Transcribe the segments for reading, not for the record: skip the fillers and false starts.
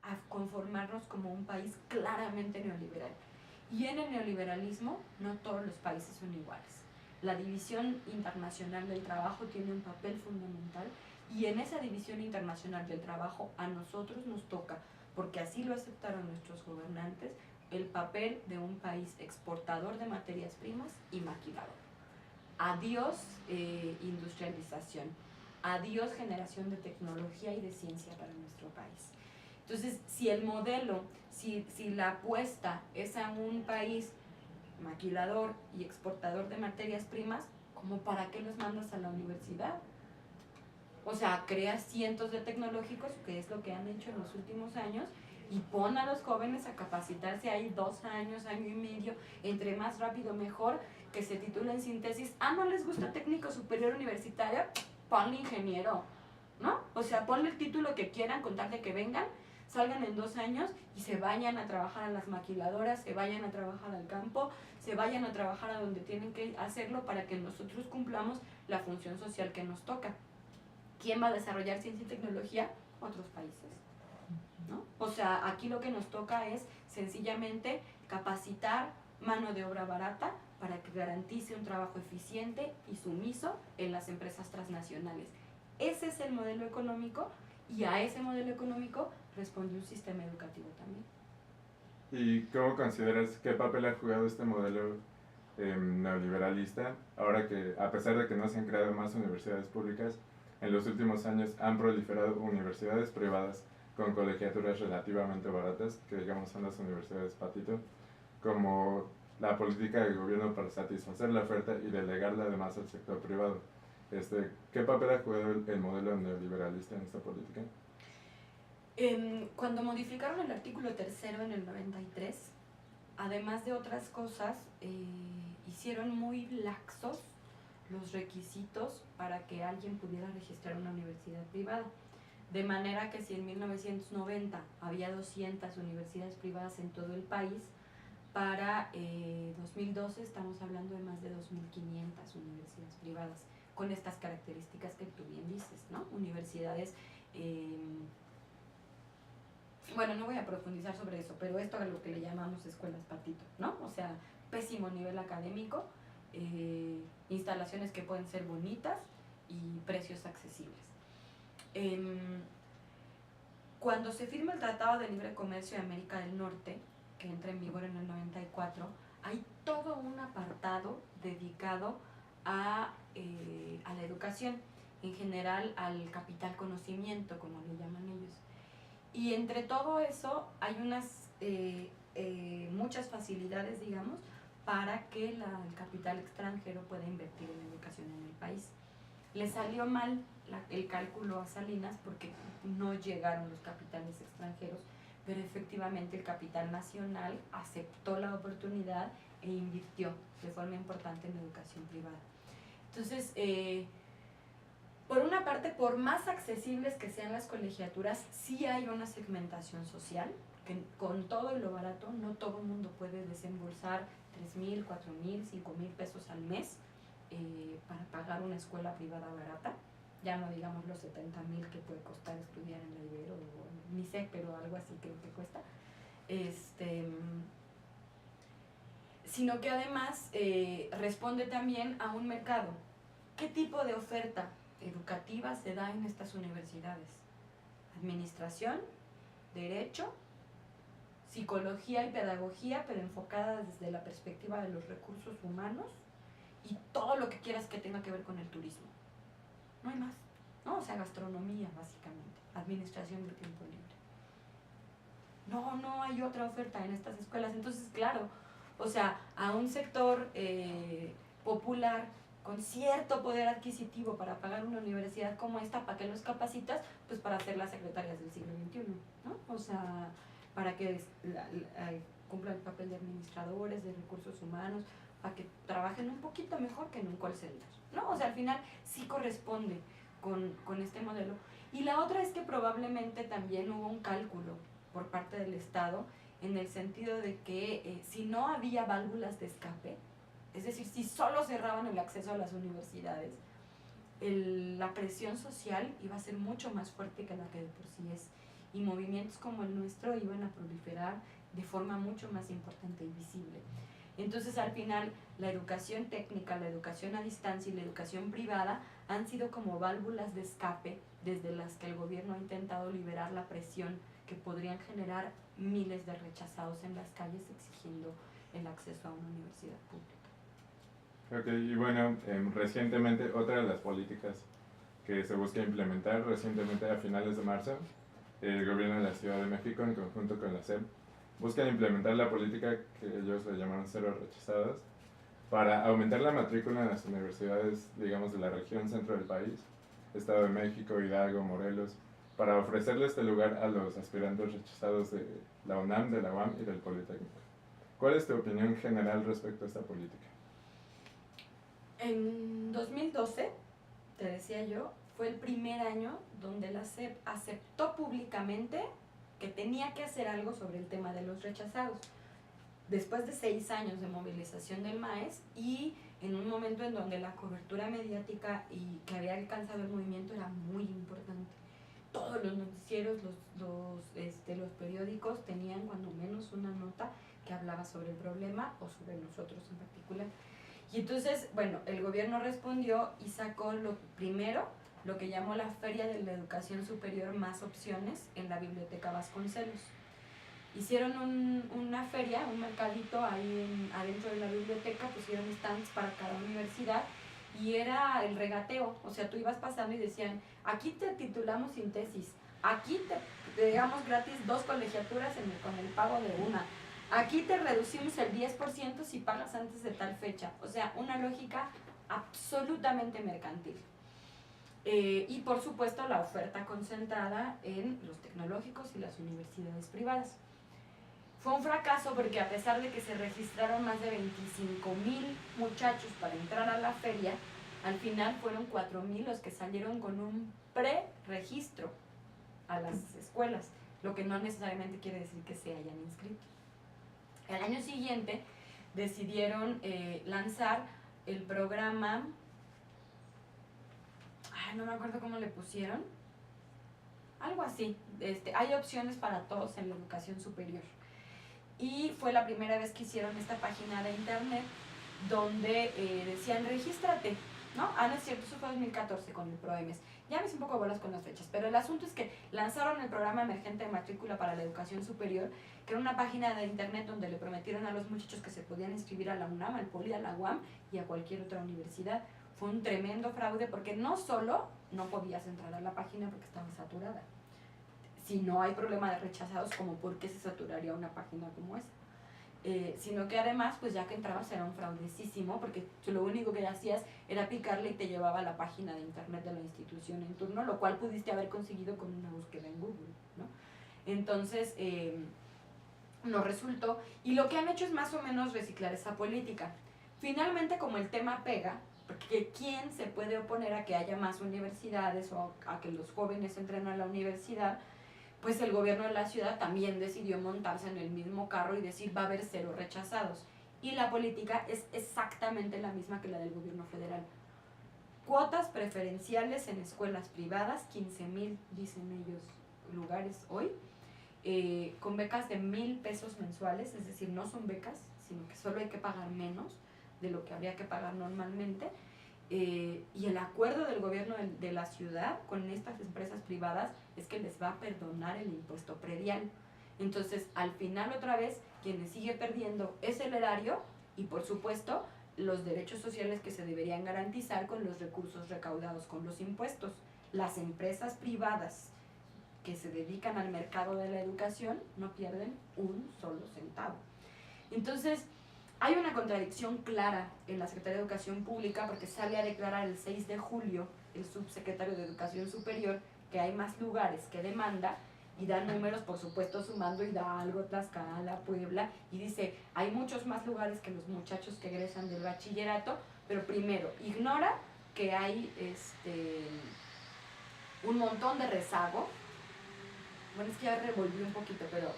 a conformarnos como un país claramente neoliberal. Y en el neoliberalismo no todos los países son iguales. La división internacional del trabajo tiene un papel fundamental y en esa división internacional del trabajo a nosotros nos toca, porque así lo aceptaron nuestros gobernantes, el papel de un país exportador de materias primas y maquilador. Adiós industrialización, adiós generación de tecnología y de ciencia para nuestro país. Entonces, si el modelo, si la apuesta es a un país maquilador y exportador de materias primas, ¿cómo para qué los mandas a la universidad? O sea, creas cientos de tecnológicos, que es lo que han hecho en los últimos años, y pon a los jóvenes a capacitarse ahí 2 años, año y medio, entre más rápido mejor, que se titulen sin tesis. ¿No les gusta técnico superior universitario? Ponle ingeniero, ¿no? O sea, ponle el título que quieran con tal de que vengan, salgan en 2 años y se vayan a trabajar a las maquiladoras, se vayan a trabajar al campo, se vayan a trabajar a donde tienen que hacerlo para que nosotros cumplamos la función social que nos toca. ¿Quién va a desarrollar ciencia y tecnología? Otros países, ¿no? O sea, aquí lo que nos toca es sencillamente capacitar mano de obra barata para que garantice un trabajo eficiente y sumiso en las empresas transnacionales. Ese es el modelo económico y a ese modelo económico responde un sistema educativo también. ¿Y cómo consideras qué papel ha jugado este modelo neoliberalista ahora que, a pesar de que no se han creado más universidades públicas, en los últimos años han proliferado universidades privadas con colegiaturas relativamente baratas, que digamos son las universidades patito, como la política del gobierno para satisfacer la oferta y delegarla además al sector privado? ¿Qué papel ha jugado el modelo neoliberalista en esta política? Cuando modificaron el artículo 3º en el 93, además de otras cosas, hicieron muy laxos los requisitos para que alguien pudiera registrar una universidad privada. De manera que si en 1990 había 200 universidades privadas en todo el país, para 2012 estamos hablando de más de 2.500 universidades privadas, con estas características que tú bien dices, ¿no? Universidades, bueno, no voy a profundizar sobre eso, pero esto es lo que le llamamos escuelas patito, ¿no? O sea, pésimo nivel académico, instalaciones que pueden ser bonitas y precios accesibles. Cuando se firma el Tratado de Libre Comercio de América del Norte, que entra en vigor en el 94, hay todo un apartado dedicado a la educación, en general al capital conocimiento, como le llaman ellos. Y entre todo eso hay muchas facilidades, digamos, para que el capital extranjero pueda invertir en educación en el país. Le salió mal el cálculo a Salinas porque no llegaron los capitales extranjeros, pero efectivamente el capital nacional aceptó la oportunidad e invirtió de forma importante en educación privada. Entonces, por una parte, por más accesibles que sean las colegiaturas, sí hay una segmentación social, que con todo y lo barato, no todo el mundo puede desembolsar 3,000, 4,000, 5,000 pesos al mes para pagar una escuela privada barata. Ya no digamos los 70,000 que puede costar estudiar en la Ibero, ni sé, pero algo así creo que cuesta. Sino que además responde también a un mercado. ¿Qué tipo de oferta educativa se da en estas universidades? Administración, derecho, psicología y pedagogía, pero enfocada desde la perspectiva de los recursos humanos y todo lo que quieras que tenga que ver con el turismo. No hay más, ¿no? O sea, gastronomía básicamente, administración del tiempo libre. No hay otra oferta en estas escuelas. Entonces, claro, o sea, a un sector popular con cierto poder adquisitivo para pagar una universidad como esta, ¿para qué los capacitas? Pues para ser las secretarias del siglo XXI, ¿no? O sea, para que cumplan el papel de administradores, de recursos humanos, para que trabajen un poquito mejor que en un call center, ¿no? O sea, al final sí corresponde con este modelo. Y la otra es que probablemente también hubo un cálculo por parte del Estado en el sentido de que si no había válvulas de escape, es decir, si solo cerraban el acceso a las universidades, la presión social iba a ser mucho más fuerte que la que de por sí es. y movimientos como el nuestro iban a proliferar de forma mucho más importante y visible. Entonces, al final, la educación técnica, la educación a distancia y la educación privada han sido como válvulas de escape desde las que el gobierno ha intentado liberar la presión que podrían generar miles de rechazados en las calles exigiendo el acceso a una universidad pública. Ok, y bueno, recientemente otra de las políticas que se busca implementar, recientemente a finales de marzo, el gobierno de la Ciudad de México en conjunto con la SEP buscan implementar la política que ellos le llamaron cero rechazados para aumentar la matrícula en las universidades, digamos, de la región centro del país, Estado de México, Hidalgo, Morelos, para ofrecerle este lugar a los aspirantes rechazados de la UNAM, de la UAM y del Politécnico. ¿Cuál es tu opinión general respecto a esta política? En 2012, te decía yo, fue el primer año donde la SEP aceptó públicamente que tenía que hacer algo sobre el tema de los rechazados. Después de 6 años de movilización del MAES y en un momento en donde la cobertura mediática y que había alcanzado el movimiento era muy importante. Todos los noticieros, los periódicos tenían cuando menos una nota que hablaba sobre el problema o sobre nosotros en particular. Y entonces, bueno, el gobierno respondió y sacó lo que llamó la Feria de la Educación Superior Más Opciones en la Biblioteca Vasconcelos. Hicieron una feria, un mercadito ahí adentro de la biblioteca, pusieron stands para cada universidad y era el regateo, o sea, tú ibas pasando y decían, aquí te titulamos sin tesis, aquí te damos gratis 2 colegiaturas con el pago de una, aquí te reducimos el 10% si pagas antes de tal fecha, o sea, una lógica absolutamente mercantil. Y por supuesto la oferta concentrada en los tecnológicos y las universidades privadas. Fue un fracaso porque a pesar de que se registraron más de 25,000 muchachos para entrar a la feria, al final fueron 4,000 los que salieron con un pre-registro a las escuelas, lo que no necesariamente quiere decir que se hayan inscrito. El año siguiente decidieron lanzar el programa, no me acuerdo cómo le pusieron, algo así, hay opciones para todos en la educación superior. Y fue la primera vez que hicieron esta página de internet donde decían regístrate, ¿no? No es cierto, eso fue 2014 con el PROEMES. Ya me hice un poco bolas con las fechas, pero el asunto es que lanzaron el programa emergente de matrícula para la educación superior, que era una página de internet donde le prometieron a los muchachos que se podían inscribir a la UNAM, al Poli, a la UAM y a cualquier otra universidad. Fue un tremendo fraude porque no solo no podías entrar a la página porque estaba saturada. Si no hay problema de rechazados, como por qué se saturaría una página como esa, sino que además, pues ya que entrabas era un fraudecísimo, porque lo único que hacías era picarle y te llevaba a la página de internet de la institución en turno, lo cual pudiste haber conseguido con una búsqueda en Google, ¿no? Entonces, no resultó, y lo que han hecho es más o menos reciclar esa política. Finalmente, como el tema pega, porque ¿quién se puede oponer a que haya más universidades o a que los jóvenes entren a la universidad? Pues el gobierno de la ciudad también decidió montarse en el mismo carro y decir va a haber 0 rechazados. Y la política es exactamente la misma que la del gobierno federal. Cuotas preferenciales en escuelas privadas, 15,000, dicen ellos, lugares hoy, con becas de 1,000 pesos mensuales, es decir, no son becas, sino que solo hay que pagar menos de lo que habría que pagar normalmente. Y el acuerdo del gobierno de la ciudad con estas empresas privadas es que les va a perdonar el impuesto predial. Entonces, al final otra vez, quienes sigue perdiendo es el erario y por supuesto los derechos sociales que se deberían garantizar con los recursos recaudados con los impuestos. Las empresas privadas que se dedican al mercado de la educación no pierden un solo centavo. Entonces, hay una contradicción clara en la Secretaría de Educación Pública porque sale a declarar el 6 de julio el subsecretario de Educación Superior que hay más lugares que demanda y da números, por supuesto, sumando Hidalgo, Tlaxcala, Puebla, y dice, hay muchos más lugares que los muchachos que egresan del bachillerato, pero primero, ignora que hay un montón de rezago. Bueno, es que ya revolví un poquito, pero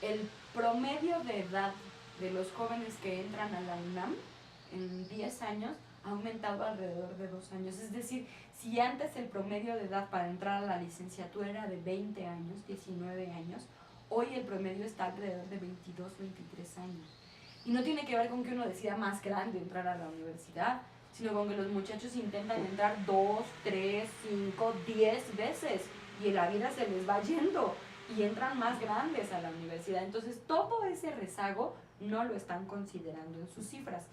el promedio de edad de los jóvenes que entran a la UNAM en 10 años ha aumentado alrededor de 2 años. Es decir, si antes el promedio de edad para entrar a la licenciatura era de 20 años, 19 años, hoy el promedio está alrededor de 22, 23 años. Y no tiene que ver con que uno decida más grande entrar a la universidad, sino con que los muchachos intentan entrar 2, 3, 5, 10 veces y la vida se les va yendo y entran más grandes a la universidad. Entonces todo ese rezago no lo están considerando en sus cifras.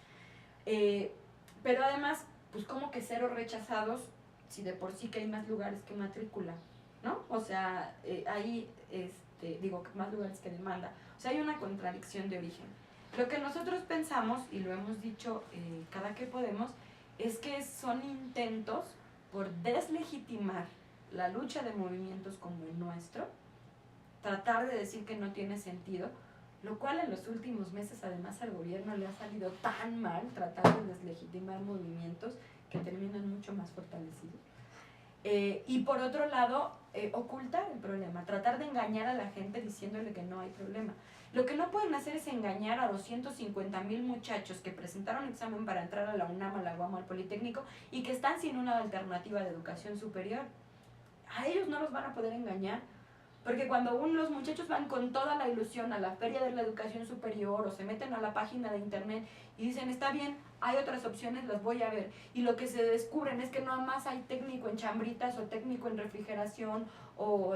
Pero además, pues como que cero rechazados si de por sí que hay más lugares que matrícula, ¿no? O sea, hay, más lugares que demanda. O sea, hay una contradicción de origen. Lo que nosotros pensamos, y lo hemos dicho cada que podemos, es que son intentos por deslegitimar la lucha de movimientos como el nuestro, tratar de decir que no tiene sentido, lo cual en los últimos meses además al gobierno le ha salido tan mal tratar de deslegitimar movimientos que terminan mucho más fortalecidos. Y por otro lado, ocultar el problema, tratar de engañar a la gente diciéndole que no hay problema. Lo que no pueden hacer es engañar a 250,000 muchachos que presentaron examen para entrar a la UNAM, a la UAM, al Politécnico y que están sin una alternativa de educación superior. A ellos no los van a poder engañar, porque cuando los muchachos van con toda la ilusión a la feria de la educación superior o se meten a la página de internet y dicen, está bien, hay otras opciones, las voy a ver, y lo que se descubren es que no más hay técnico en chambritas o técnico en refrigeración o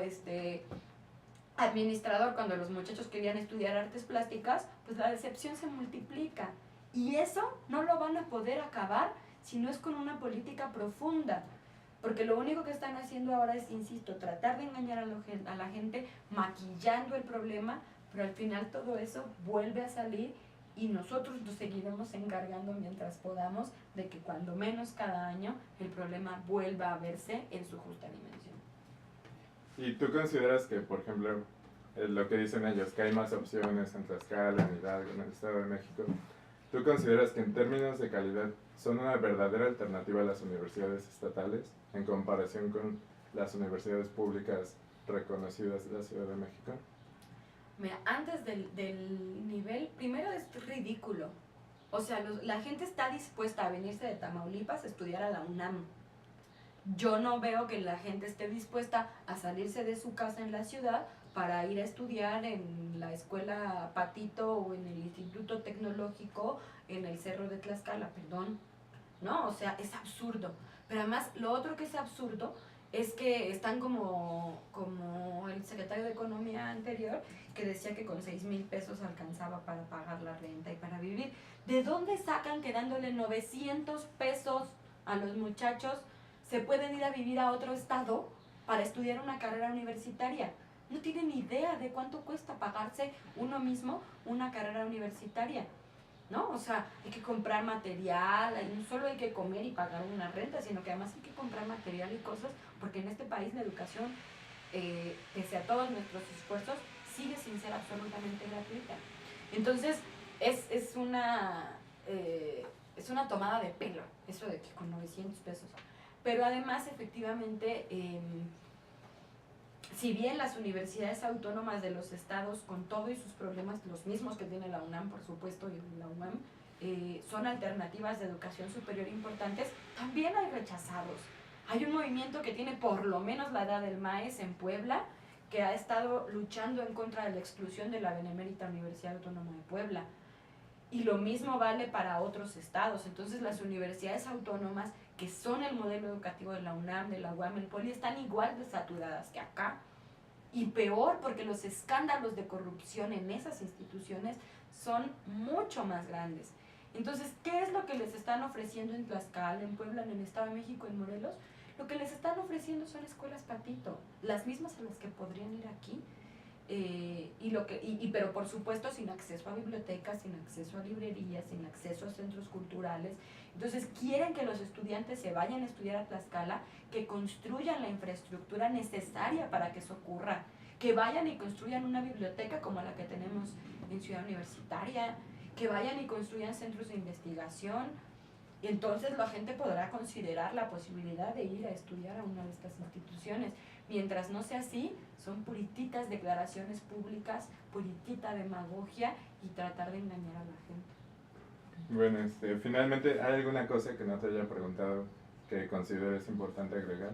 administrador, cuando los muchachos querían estudiar artes plásticas, pues la decepción se multiplica. Y eso no lo van a poder acabar si no es con una política profunda. Porque lo único que están haciendo ahora es, insisto, tratar de engañar a la gente, maquillando el problema, pero al final todo eso vuelve a salir y nosotros nos seguiremos encargando mientras podamos de que cuando menos cada año el problema vuelva a verse en su justa dimensión. ¿Y tú consideras que, por ejemplo, lo que dicen ellos, que hay más opciones en Tlaxcala, en Hidalgo, en el Estado de México, tú consideras que en términos de calidad son una verdadera alternativa a las universidades estatales en comparación con las universidades públicas reconocidas de la Ciudad de México? Mira, antes del nivel, primero es ridículo. O sea, la gente está dispuesta a venirse de Tamaulipas a estudiar a la UNAM. Yo no veo que la gente esté dispuesta a salirse de su casa en la ciudad para ir a estudiar en la escuela Patito o en el Instituto Tecnológico en el Cerro de Tlaxcala, perdón. No, o sea, es absurdo. Pero además, lo otro que es absurdo es que están como el secretario de Economía anterior, que decía que con 6,000 pesos alcanzaba para pagar la renta y para vivir. ¿De dónde sacan que dándole 900 pesos a los muchachos se pueden ir a vivir a otro estado para estudiar una carrera universitaria? No tienen idea de cuánto cuesta pagarse uno mismo una carrera universitaria, ¿no? O sea, hay que comprar material, no solo hay que comer y pagar una renta, sino que además hay que comprar material y cosas, porque en este país la educación, pese a todos nuestros esfuerzos, sigue sin ser absolutamente gratuita. Entonces, es una tomada de pelo, eso de que con 900 pesos. Pero además, efectivamente, si bien las universidades autónomas de los estados, con todo y sus problemas, los mismos que tiene la UNAM, por supuesto, y la UNAM, son alternativas de educación superior importantes, también hay rechazados. Hay un movimiento que tiene por lo menos la edad del MAES en Puebla, que ha estado luchando en contra de la exclusión de la Benemérita Universidad Autónoma de Puebla. Y lo mismo vale para otros estados. Entonces las universidades autónomas, que son el modelo educativo de la UNAM, de la UAM, el POLI, están igual de saturadas que acá. Y peor, porque los escándalos de corrupción en esas instituciones son mucho más grandes. Entonces, ¿qué es lo que les están ofreciendo en Tlaxcala, en Puebla, en el Estado de México, en Morelos? Lo que les están ofreciendo son escuelas Patito, las mismas a las que podrían ir aquí, pero por supuesto sin acceso a bibliotecas, sin acceso a librerías, sin acceso a centros culturales. Entonces quieren que los estudiantes se vayan a estudiar a Tlaxcala, que construyan la infraestructura necesaria para que eso ocurra, que vayan y construyan una biblioteca como la que tenemos en Ciudad Universitaria, que vayan y construyan centros de investigación. Y entonces la gente podrá considerar la posibilidad de ir a estudiar a una de estas instituciones. Mientras no sea así, son purititas declaraciones públicas, puritita demagogia y tratar de engañar a la gente. Bueno, finalmente, ¿hay alguna cosa que no te haya preguntado que consideres importante agregar?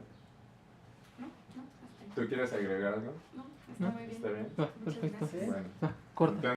No, hasta ahí. ¿Tú quieres agregar algo? No, está muy bien. ¿Está bien? Ah, Muchas perfecto. gracias. Bueno. Corta.